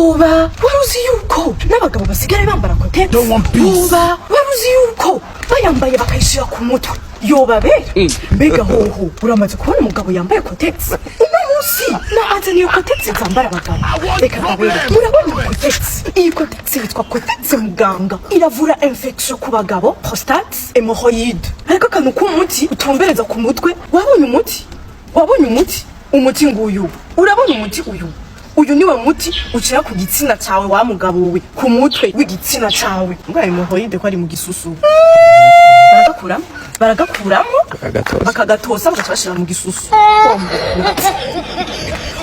Hoba waruzi yuko n'abagabo basigara bambara Cotex? Hoba waruzi yuko bayambaye bakayishira ku mutwe? Yoba be mbega hoho uramaze kubona umugabo yambaye Cotex? Umunsi nabanze niyo Cotex zambara abagabo. Reka babere murabona Cotex. Iyi Cotex yitwa Cotex muganga. Iravura infection ku bagabo, prostate, hémorroïde. Ariko kanu k'umuti utombereza ku mutwe. Wabonye umuti? Wabonye umuti? Umuti nguyu. Urabona umuti uyu? Uyu niwe muti ucira ku gitsina cawe wa mugabo we ku mutwe w'igitsina cawe. Ngaye hémorroïde ko ari mu gisusu. Baragakuramo bakagatosa bagashira mu gisusu.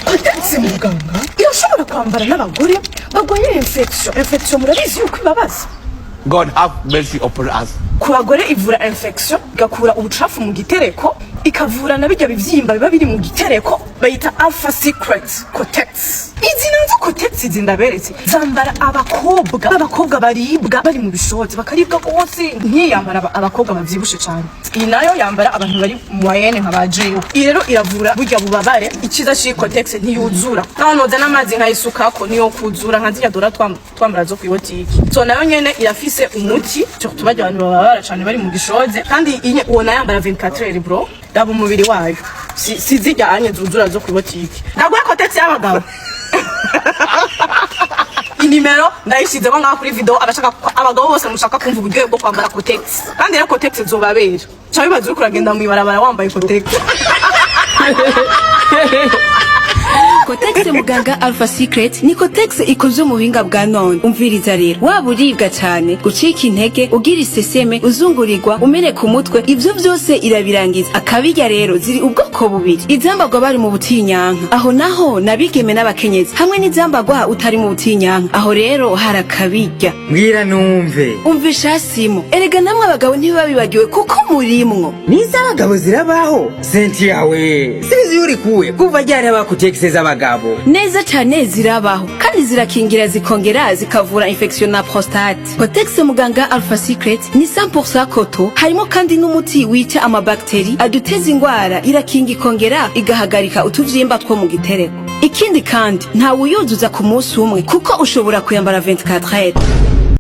Cotex muganga irashobora kwambara n'abagore bagwaye infection murabizi yuko ibabaza. God have mercy upon us. Ku bagore ivura infection igakura ubucafu mu gitereko ikavura na bijya bivyimba biba biri mu gitereko bayita Alpha Secret Cotex. Izi nanzo Cotex zindaberetse zambara abakobwa baribwa bari mu bishozi bakaribwa gose nkiyambara abakobwa bavyibushe cyane. Iyi nayo yambara abantu bari moyenne nka bajeyo. Iyi rero iravura burya bubabare ikiza shi Cotex ntiyuzura. Noza n'amazi nkayisukako niyo kuzura nka zirya dora twambara zo kwibotiki. So nayo nyene irafise umuti cyo tubaje abantu bababara cyane bari mu gishoze kandi uwo nayambara 24 heures bro. Dabo mubiri wayo si zijya anye zuzura zo kwibotiki. Ndagwa Cotex y'abagabo. Inimero ndayishize ngo kuri video abashaka abagabo bose mushaka kumva uburyo bwo kwambara Cotex. Kandi rero Cotex zobabera. Cyawe bazi kuragenda mu ibarabara wambaye Cotex. Cotex muganga Alpha Secret ni Cotex ikoze mu buhinga bwa none. Umviriza rero waburibwa cyane gucika intege ugira iseseme uzungurirwa umere ku mutwe ivyo byose irabirangiza. Akabirya rero ziri ubwoko bubiri. Izambagwa bari mu butinyanka aho naho nabigeme n'abakenyezi hamwe n'izambagwa utari mu butinyanka aho rero harakabirya. Mbwira numve. Umvisha simo. Erega namwe abagabo ntibabibagiwe kuko murimwo. Niza abagabo zirabaho. Senti yawe. Sizi yuri kuwe kuva ryari aba Cotex z'abagabo. Neza cyane zirabaho kandi zirakingira zikongera zikavura infection na prostate. Cotex muganga Alpha Secret ni 100% koto harimo kandi n'umuti wica amabakteri aduteza ingwara irakinga ikongera igahagarika utuvyimba two mu gitereko. Ikindi kandi nta wuyuzuza ku munsi umwe kuko ushobora kuyambara 24 heures.